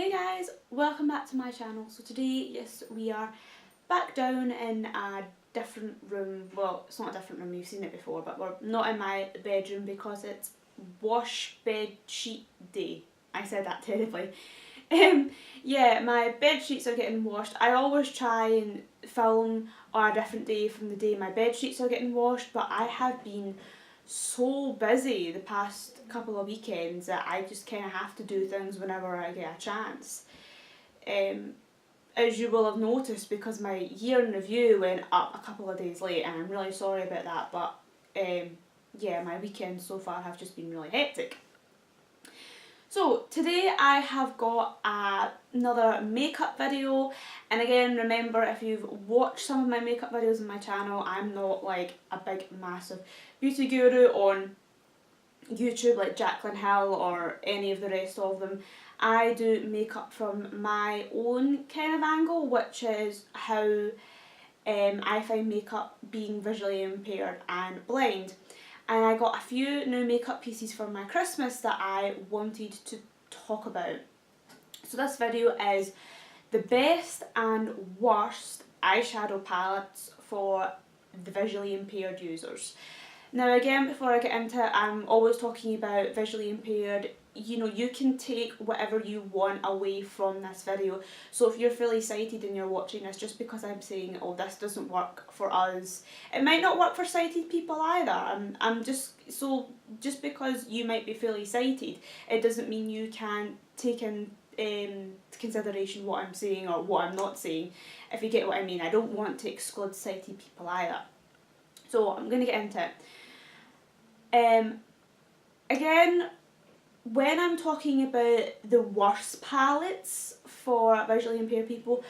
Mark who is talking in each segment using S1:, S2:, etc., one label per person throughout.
S1: Hey guys, welcome back to my channel. So today, yes, we are back down in a different room. Well, it's not a different room, you've seen it before, but we're not in my bedroom because it's wash bed sheet day. I said that terribly. Yeah, my bed sheets are getting washed. I always try and film on a different day from the day my bed sheets are getting washed, but I have been so busy the past couple of weekends that I just kind of have to do things whenever I get a chance. As you will have noticed, because my year in review went up a couple of days late, and I'm really sorry about that, but yeah, my weekends so far have just been really hectic. So today I have got another makeup video, and again, remember, if you've watched some of my makeup videos on my channel, I'm not like a big massive beauty guru on YouTube like Jaclyn Hill or any of the rest of them. I do makeup from my own kind of angle, which is how I find makeup being visually impaired and blind. And I got a few new makeup pieces for my Christmas that I wanted to talk about. So this video is the best and worst eyeshadow palettes for the visually impaired users. Now again, before I get into it, I'm always talking about visually impaired. You know, you can take whatever you want away from this video. So if you're fully sighted and you're watching this, just because I'm saying, oh, this doesn't work for us, it might not work for sighted people either. Just because you might be fully sighted, it doesn't mean you can take in consideration what I'm saying or what I'm not saying, if you get what I mean. I don't want to exclude sighted people either. So I'm going to get into it. Again, when I'm talking about the worst palettes for visually impaired people,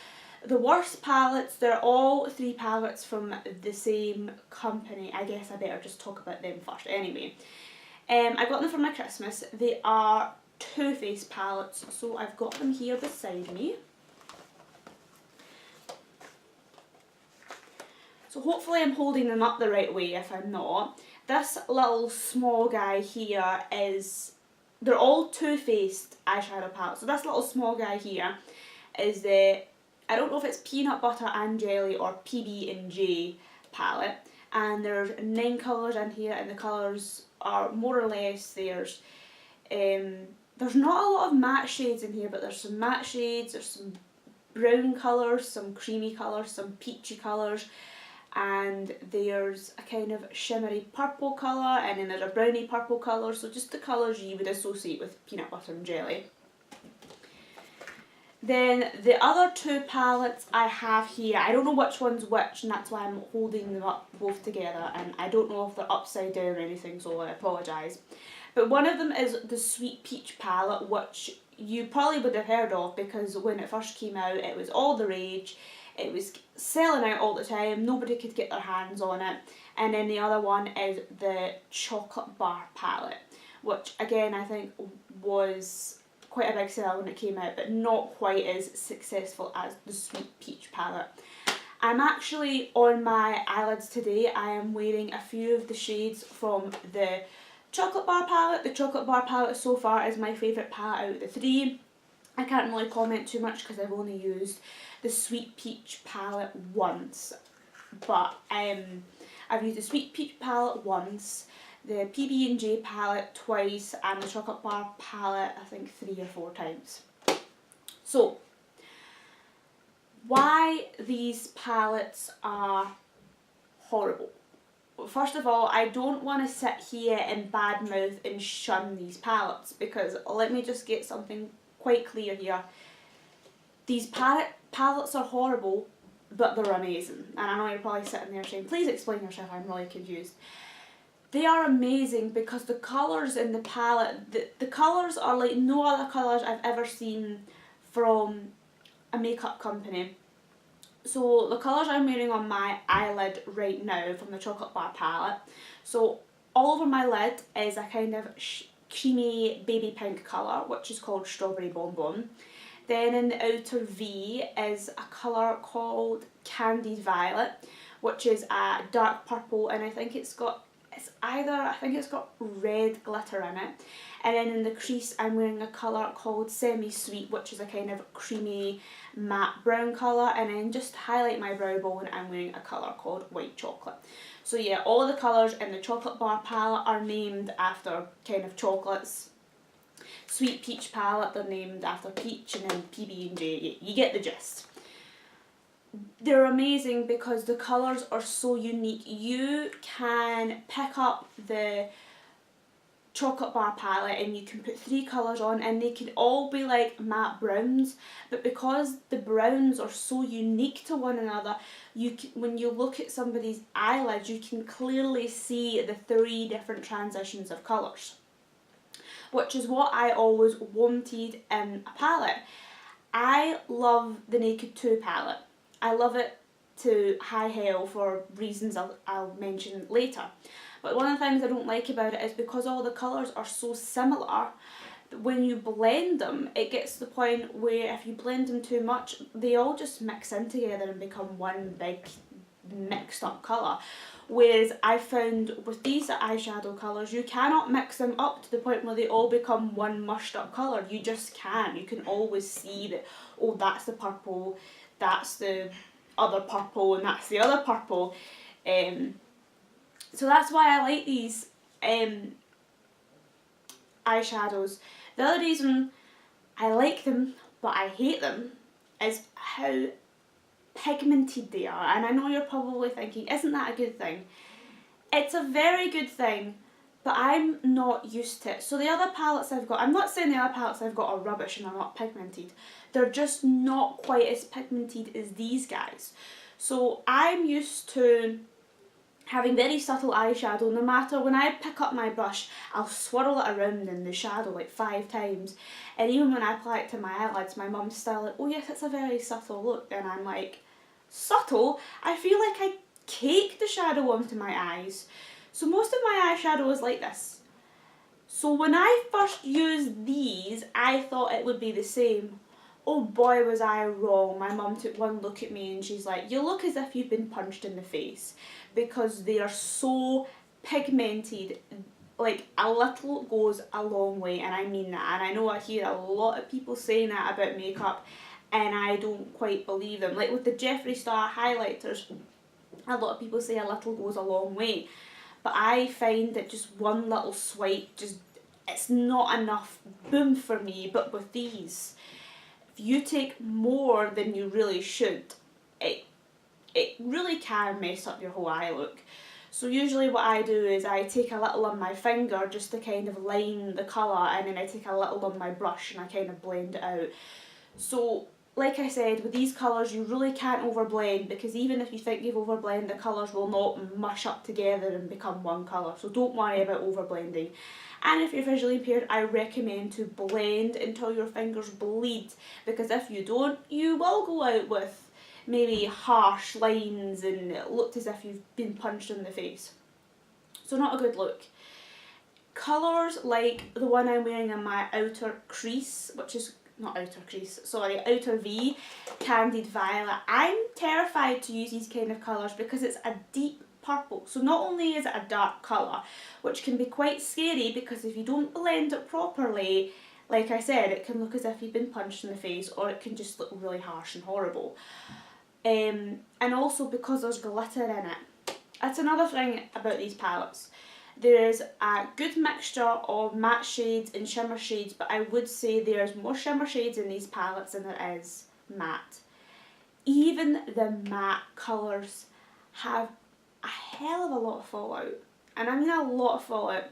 S1: the worst palettes, they're all three palettes from the same company. I guess I better just talk about them first anyway. I got them for my Christmas. They are Too Faced palettes, so I've got them here beside me. So hopefully I'm holding them up the right way. If I'm not, this little small guy here they're all Too Faced eyeshadow palettes. So this little small guy here is I don't know if it's Peanut Butter and Jelly or PB&J palette, and there's 9 colours in here, and the colours are more or less, there's not a lot of matte shades in here, but there's some matte shades, there's some brown colours, some creamy colours, some peachy colours, and there's a kind of shimmery purple colour, and then there's a browny purple colour, so just the colours you would associate with peanut butter and jelly. Then the other two palettes I have here, I don't know which one's which, and that's why I'm holding them up both together, and I don't know if they're upside down or anything, so I apologise. But one of them is the Sweet Peach palette, which you probably would have heard of because when it first came out it was all the rage. It was selling out all the time, nobody could get their hands on it. And then the other one is the Chocolate Bar palette, which again I think was quite a big sell when it came out, but not quite as successful as the Sweet Peach palette. I'm actually, on my eyelids today, I am wearing a few of the shades from the Chocolate Bar palette. The Chocolate Bar palette so far is my favourite palette out of the three. I can't really comment too much because I've only used the Sweet Peach palette once, but I've used the Sweet Peach palette once, the PB&J palette twice, and the Chocolate Bar palette I think 3 or 4 times. So, why these palettes are horrible. First of all, I don't want to sit here and badmouth and shun these palettes, because let me just get something quite clear here. These palettes are horrible, but they're amazing. And I know you're probably sitting there saying, please explain yourself, I'm really confused. They are amazing because the colours in the palette, the colours are like no other colours I've ever seen from a makeup company. So the colours I'm wearing on my eyelid right now from the Chocolate Bar palette, so all over my lid is a kind of creamy baby pink colour, which is called Strawberry Bonbon. Then in the outer V is a colour called Candied Violet, which is a dark purple, and I think it's got it's either, I think it's got red glitter in it, and then in the crease I'm wearing a colour called Semi Sweet, which is a kind of creamy matte brown colour, and then just to highlight my brow bone I'm wearing a colour called White Chocolate. So yeah, all the colours in the Chocolate Bar palette are named after kind of chocolates. Sweet Peach palette, they're named after peach, and then PB&J, you get the gist. They're amazing because the colours are so unique. You can pick up the Chocolate Bar palette and you can put 3 colours on and they can all be like matte browns, but because the browns are so unique to one another, you can, when you look at somebody's eyelids, you can clearly see the 3 different transitions of colours, which is what I always wanted in a palette. I love the Naked 2 palette. I love it to high hell for reasons I'll mention later. But one of the things I don't like about it is because all the colours are so similar, when you blend them, it gets to the point where if you blend them too much, they all just mix in together and become one big mixed up colour. Whereas I found with these eyeshadow colours, you cannot mix them up to the point where they all become one mushed up colour. You just can't. You can always see that, oh, that's the purple, that's the other purple, and that's the other purple. So that's why I like these eyeshadows. The other reason I like them but I hate them is how pigmented they are. And I know you're probably thinking, isn't that a good thing? It's a very good thing, but I'm not used to it. So the other palettes I've got, I'm not saying the other palettes I've got are rubbish and are not pigmented. They're just not quite as pigmented as these guys. So I'm used to having very subtle eyeshadow. No matter, when I pick up my brush, I'll swirl it around in the shadow like 5 times. And even when I apply it to my eyelids, my mum's still like, oh yes, it's a very subtle look. And I'm like, subtle? I feel like I cake the shadow onto my eyes. So most of my eyeshadow is like this. So when I first used these, I thought it would be the same. Oh boy, was I wrong. My mum took one look at me and she's like, you look as if you've been punched in the face, because they are so pigmented. Like, a little goes a long way, and I mean that. And I know I hear a lot of people saying that about makeup, and I don't quite believe them. Like with the Jeffree Star highlighters, a lot of people say a little goes a long way. But I find that just one little swipe, it's not enough boom for me. But with these, if you take more than you really should, it really can mess up your whole eye look. So usually what I do is I take a little on my finger just to kind of line the colour, and then I take a little on my brush and I kind of blend it out. So like I said, with these colours you really can't overblend, because even if you think you've overblended, the colours will not mush up together and become one colour. So don't worry about overblending. And if you're visually impaired, I recommend to blend until your fingers bleed, because if you don't, you will go out with maybe harsh lines and it looked as if you've been punched in the face. So not a good look. Colours like the one I'm wearing in my outer crease, which is not outer crease, sorry, outer V, Candied Violet. I'm terrified to use these kind of colours because it's a deep purple. So not only is it a dark colour, which can be quite scary because if you don't blend it properly, like I said, it can look as if you've been punched in the face, or it can just look really harsh and horrible. And also because there's glitter in it. That's another thing about these palettes. There's a good mixture of matte shades and shimmer shades, but I would say there's more shimmer shades in these palettes than there is matte. Even the matte colours have a hell of a lot of fallout. And I mean a lot of fallout.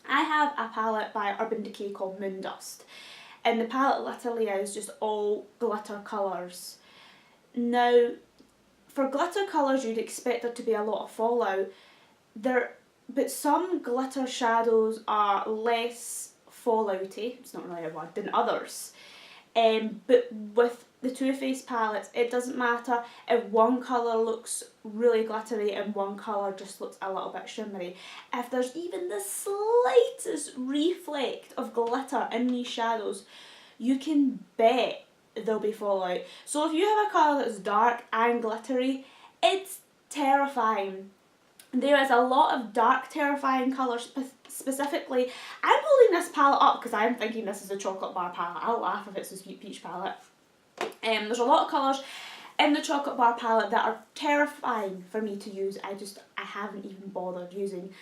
S1: I have a palette by Urban Decay called Moondust, and the palette literally is just all glitter colours. Now, for glitter colours you'd expect there to be a lot of fallout, but some glitter shadows are less fallouty, it's not really a word, than others. But with the Too Faced palettes, it doesn't matter if one colour looks really glittery and one colour just looks a little bit shimmery. If there's even the slightest reflect of glitter in these shadows, you can bet there'll be fallout. So if you have a colour that's dark and glittery, it's terrifying. There is a lot of dark terrifying colours. Specifically, I'm holding this palette up because I'm thinking this is a chocolate bar palette. I'll laugh if it's a Sweet Peach palette. There's a lot of colours in the chocolate bar palette that are terrifying for me to use. I haven't even bothered using.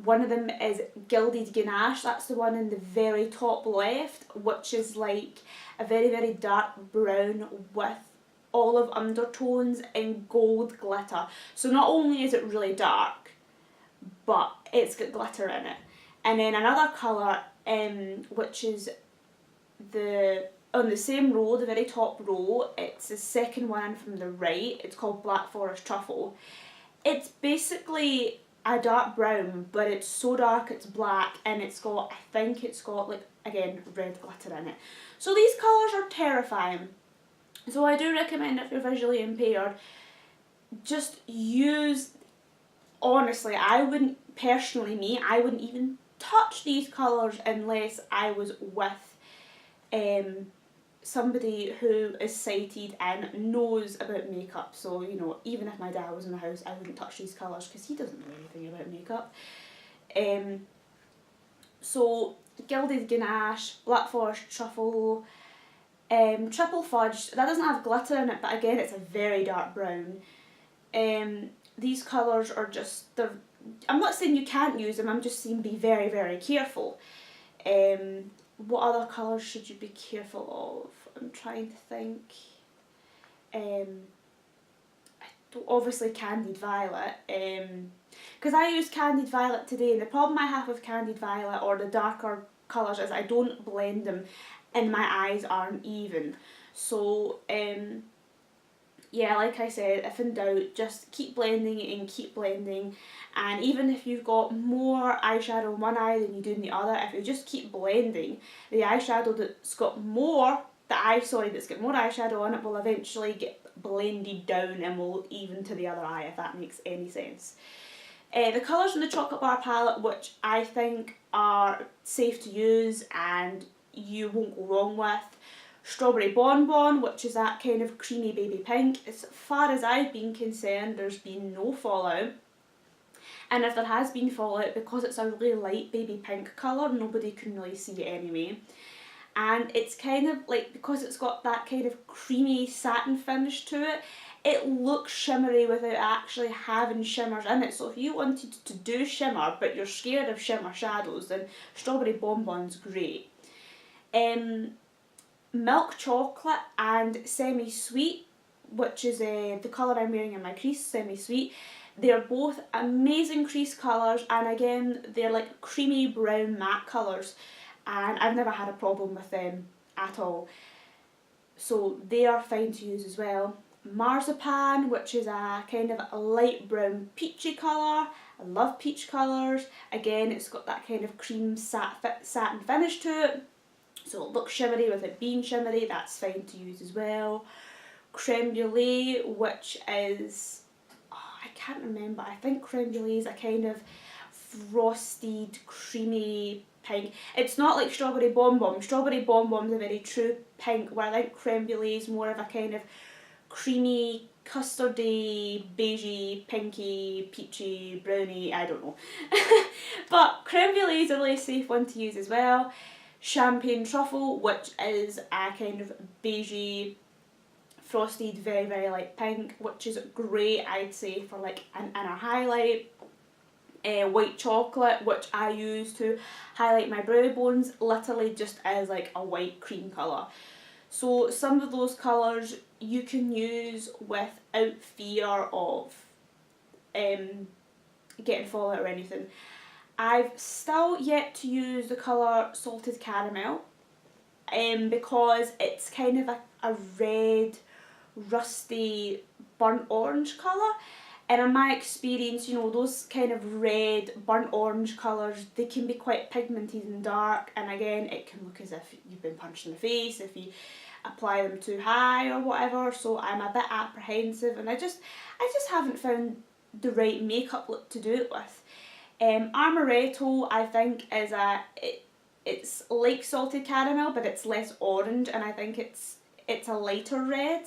S1: One of them is Gilded Ganache. That's the one in the very top left, which is like a very, very dark brown with olive undertones and gold glitter. So not only is it really dark, but it's got glitter in it. And then another colour, which is on the same row, the very top row, it's the second one from the right. It's called Black Forest Truffle. It's basically a dark brown, but it's so dark it's black, and I think it's got like, again, red glitter in it. So these colours are terrifying. So I do recommend, if you're visually impaired, just use, honestly, I wouldn't even touch these colours unless I was with somebody who is sighted and knows about makeup. So, you know, even if my dad was in the house, I wouldn't touch these colours because he doesn't know anything about makeup. So, Gilded Ganache, Black Forest Truffle, Triple Fudge, that doesn't have glitter in it, but again it's a very dark brown. These colours are just, I'm not saying you can't use them, I'm just saying be very, very careful. What other colours should you be careful of? I'm trying to think. Obviously Candied Violet, because I used Candied Violet today, and the problem I have with Candied Violet or the darker colours is I don't blend them and my eyes aren't even. So yeah, like I said, if in doubt, just keep blending and keep blending. And even if you've got more eyeshadow in one eye than you do in the other, if you just keep blending, the eyeshadow that's got more eyeshadow on it will eventually get blended down and will even to the other eye, if that makes any sense. The colours in the chocolate bar palette, which I think are safe to use and you won't go wrong with: Strawberry Bonbon, which is that kind of creamy baby pink. As far as I've been concerned, there's been no fallout. And if there has been fallout, because it's a really light baby pink colour, nobody can really see it anyway. And it's kind of like, because it's got that kind of creamy satin finish to it, it looks shimmery without actually having shimmers in it. So if you wanted to do shimmer, but you're scared of shimmer shadows, then Strawberry Bonbon's great. Milk Chocolate and Semi Sweet, which is the colour I'm wearing in my crease, Semi Sweet. They're both amazing crease colours, and again, they're like creamy brown matte colours, and I've never had a problem with them at all. So they are fine to use as well. Marzipan, which is a kind of a light brown peachy colour. I love peach colours. Again, it's got that kind of cream satin finish to it, so it looks shimmery with it being shimmery. That's fine to use as well. Creme Brulee, which is, I can't remember, I think Creme Brulee is a kind of frosted creamy pink. It's not like Strawberry Bonbon. Strawberry Bonbon is a very true pink, where I think Creme Brulee is more of a kind of creamy, custardy, beigey, pinky, peachy, browny, I don't know. But Creme Brulee is a really safe one to use as well. Champagne Truffle, which is a kind of beigey, frosted, very, very light pink, which is great, I'd say, for like an inner highlight. White Chocolate, which I use to highlight my brow bones, literally just as like a white cream colour. So some of those colours you can use without fear of getting fallout or anything. I've still yet to use the colour Salted Caramel, because it's kind of a red, rusty, burnt orange colour. And in my experience, you know, those kind of red, burnt orange colours, they can be quite pigmented and dark, and again, it can look as if you've been punched in the face if you apply them too high or whatever, so I'm a bit apprehensive, and I just haven't found the right makeup look to do it with. Amaretto, I think, is it's like Salted Caramel, but it's less orange, and I think it's a lighter red.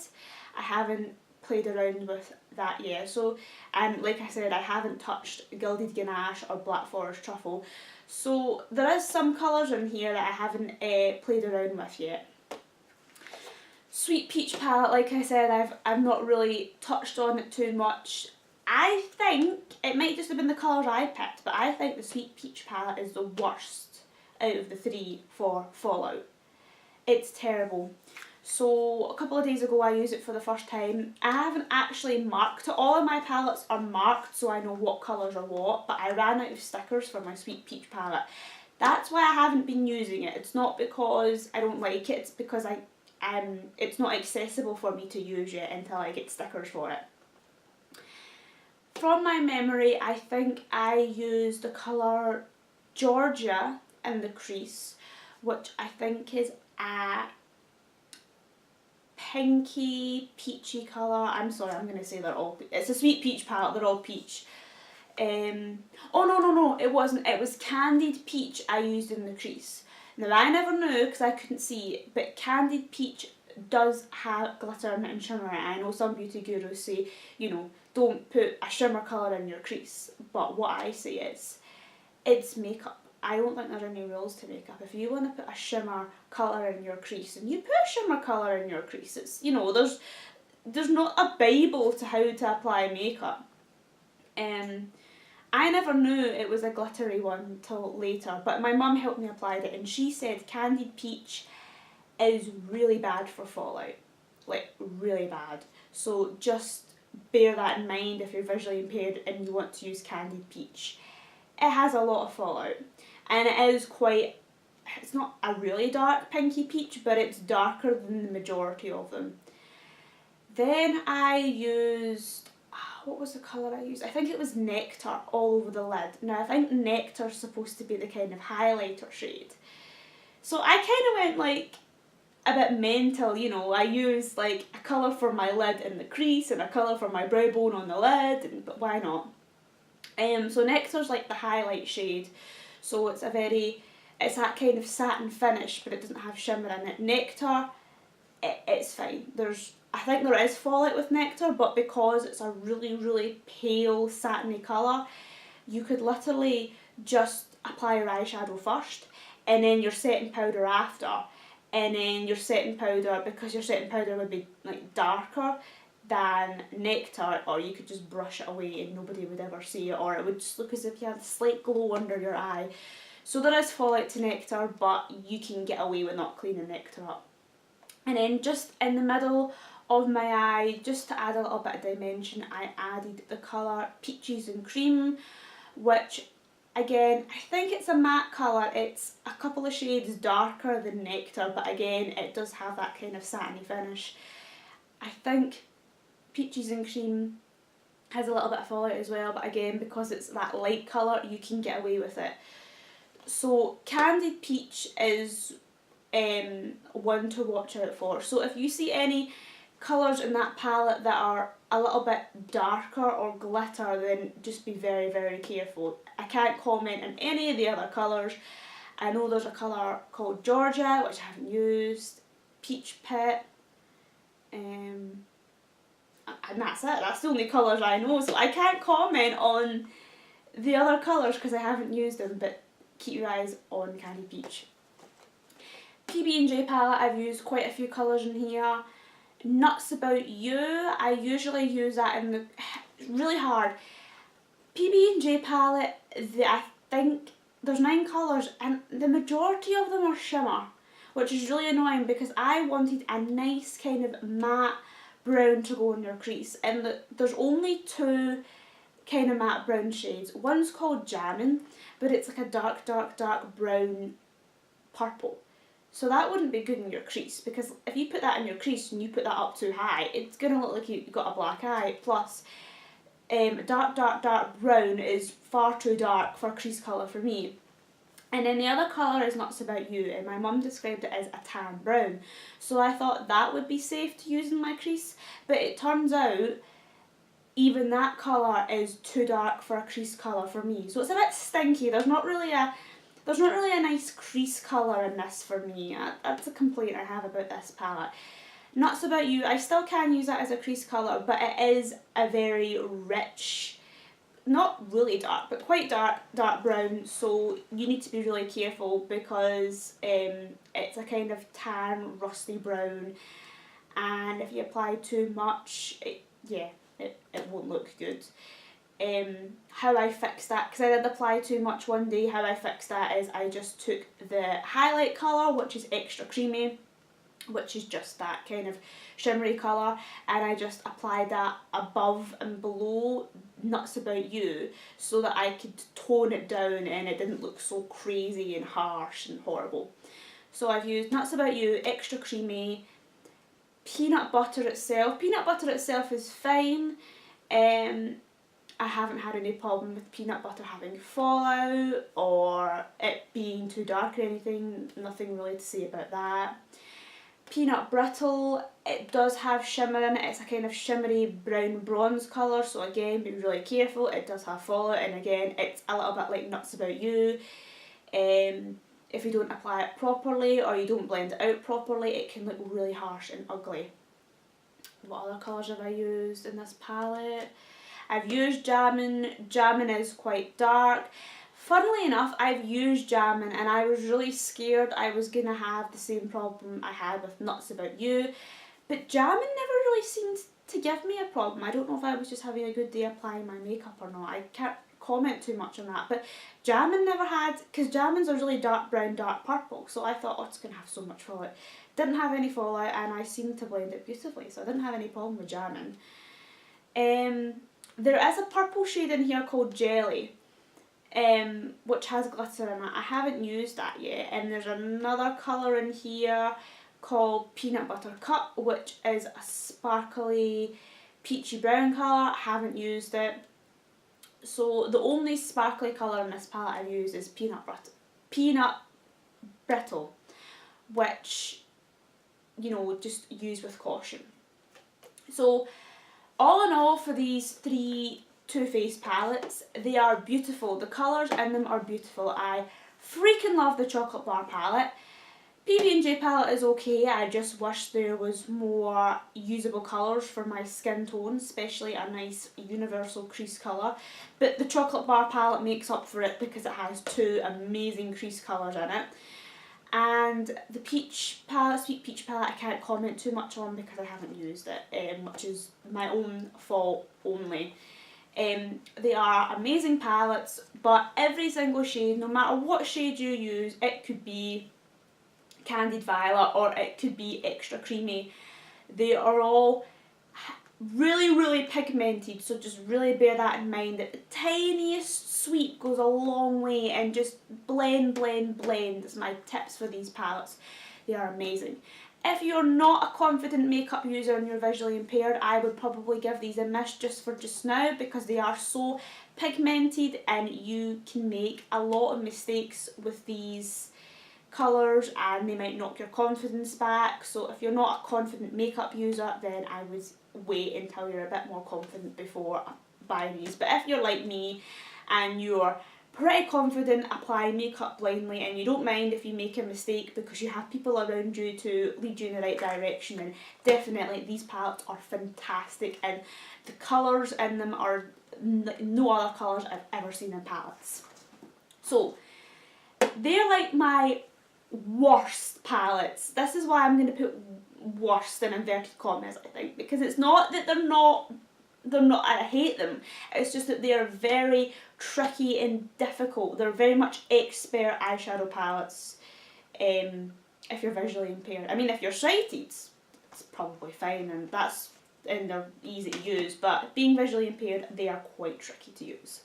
S1: I haven't played around with that, yeah. So, like I said, I haven't touched Gilded Ganache or Black Forest Truffle. So there is some colours in here that I haven't played around with yet. Sweet Peach palette, like I said, I've not really touched on it too much. I think, it might just have been the colours I picked, but I think the Sweet Peach palette is the worst out of the three for Fallout. It's terrible. So a couple of days ago I used it for the first time. I haven't actually marked it. All of my palettes are marked so I know what colours are what, but I ran out of stickers for my Sweet Peach palette. That's why I haven't been using it. It's not because I don't like it, it's because it's not accessible for me to use yet until I get stickers for it. From my memory, I think I used the colour Georgia in the crease, which I think is a pinky, peachy colour. I'm sorry, I'm going to say they're all, it's a Sweet Peach palette, they're all peach. Oh no, it wasn't, it was Candied Peach I used in the crease. Now I never knew because I couldn't see, but Candied Peach does have glitter in it and shimmer in it. I know some beauty gurus say, you know, don't put a shimmer colour in your crease, but what I say is, it's makeup. I don't think there's any rules to makeup. If you want to put a shimmer colour in your crease, and you put a shimmer colour in your crease, it's, you know, there's not a Bible to how to apply makeup. I never knew it was a glittery one till later, but my mum helped me apply it, and she said Candied Peach is really bad for Fallout, like really bad. So just bear that in mind if you're visually impaired and you want to use Candied Peach. It has a lot of Fallout, and it is quite, it's not a really dark pinky peach, but it's darker than the majority of them. Then I used, what was the colour I used? I think it was Nectar all over the lid. Now I think Nectar's supposed to be the kind of highlighter shade. So I kind of went like a bit mental, you know. I used like a colour for my lid in the crease and a colour for my brow bone on the lid, but why not? So Nectar's like the highlight shade, so it's that kind of satin finish, but it doesn't have shimmer in it. Nectar, it's fine. I think there is Fallout with Nectar, but because it's a really, really pale satiny colour, you could literally just apply your eyeshadow first, and then your setting powder after, and then your setting powder, because your setting powder would be like darker than Nectar, or you could just brush it away and nobody would ever see it, or it would just look as if you had a slight glow under your eye. So there is Fallout to Nectar, but you can get away with not cleaning Nectar up. And then just in the middle of my eye, just to add a little bit of dimension, I added the colour Peaches and Cream, which again, I think it's a matte colour. It's a couple of shades darker than Nectar, but again, it does have that kind of satiny finish. I think Peaches and Cream has a little bit of Fallout as well, but again, because it's that light colour, you can get away with it. So Candied Peach is one to watch out for. So if you see any colours in that palette that are a little bit darker or glitter, then just be very, very careful. I can't comment on any of the other colours. I know there's a colour called Georgia, which I haven't used, Peach Pit, and that's it. That's the only colours I know, so I can't comment on the other colours because I haven't used them, but keep your eyes on Candied Peach. PB&J palette, I've used quite a few colours in here. Nuts About You, I usually use that in the, really hard. PB&J palette, I think there's 9 colours and the majority of them are shimmer, which is really annoying because I wanted a nice kind of matte brown to go in your crease, and there's only 2 kind of matte brown shades. One's called Jammin', but it's like a dark, dark, dark brown purple. So that wouldn't be good in your crease, because if you put that in your crease and you put that up too high, it's going to look like you've got a black eye. Plus, dark, dark, dark brown is far too dark for crease colour for me. And then the other colour is Nuts About You, and my mum described it as a tan brown. So I thought that would be safe to use in my crease, but it turns out even that colour is too dark for a crease colour for me. So it's a bit stinky. There's not really a nice crease colour in this for me. That's a complaint I have about this palette. Nuts About You, I still can use that as a crease colour, but it is a very rich, not really dark, but quite dark brown, so you need to be really careful because it's a kind of tan, rusty brown, and if you apply too much, it won't look good. How I fixed that, because I did apply too much one day, how I fixed that is I just took the highlight colour, which is Extra Creamy, which is just that kind of shimmery colour, and I just applied that above and below Nuts About You so that I could tone it down and it didn't look so crazy and harsh and horrible. So I've used Nuts About You, Extra Creamy, Peanut Butter itself. Peanut Butter itself is fine. I haven't had any problem with peanut butter having fallout or it being too dark or anything, nothing really to say about that. Peanut Brittle, it does have shimmer in it, it's a kind of shimmery brown bronze colour, so again be really careful, it does have fallout, and again it's a little bit like Nuts About You. If you don't apply it properly or you don't blend it out properly, it can look really harsh and ugly. What other colours have I used in this palette? I've used Jammin. Jammin is quite dark. Funnily enough, I've used Jammin and I was really scared I was going to have the same problem I had with Nuts About You, but Jammin never really seemed to give me a problem. I don't know if I was just having a good day applying my makeup or not. I can't comment too much on that, but Jammin never had, because Jammin's a really dark brown, dark purple, so I thought, oh, it's going to have so much fallout. Didn't have any fallout and I seemed to blend it beautifully, so I didn't have any problem with Jammin. There is a purple shade in here called Jelly, which has glitter in it. I haven't used that yet, and there's another colour in here called Peanut Butter Cup, which is a sparkly peachy brown colour. I haven't used it. So the only sparkly colour in this palette I've used is Peanut Brittle, which, you know, just use with caution. So all in all, for these three Too Faced palettes, they are beautiful. The colours in them are beautiful. I freaking love the Chocolate Bar palette. PB&J palette is okay, I just wish there was more usable colours for my skin tone, especially a nice universal crease colour. But the Chocolate Bar palette makes up for it because it has two amazing crease colours in it. And the peach palette, Sweet Peach palette, I can't comment too much on because I haven't used it, which is my own fault only. They are amazing palettes, but every single shade, no matter what shade you use, it could be Candied Violet or it could be Extra Creamy, they are all really, really pigmented, so just really bear that in mind, that the tiniest sweep goes a long way, and just blend, blend, blend is my tips for these palettes. They are amazing. If you're not a confident makeup user and you're visually impaired, I would probably give these a miss just for just now, because they are so pigmented and you can make a lot of mistakes with these colours and they might knock your confidence back. So if you're not a confident makeup user, then I would wait until you're a bit more confident before buying these. But if you're like me and you're pretty confident applying makeup blindly and you don't mind if you make a mistake because you have people around you to lead you in the right direction, then definitely these palettes are fantastic, and the colours in them are no other colours I've ever seen in palettes. So they're like my worst palettes. This is why I'm going to put worst in inverted commas, I think, because it's not that they're not I hate them, it's just that they are very tricky and difficult. They're very much expert eyeshadow palettes if you're visually impaired. I mean, if you're sighted, it's probably fine and they're easy to use, but being visually impaired, they are quite tricky to use.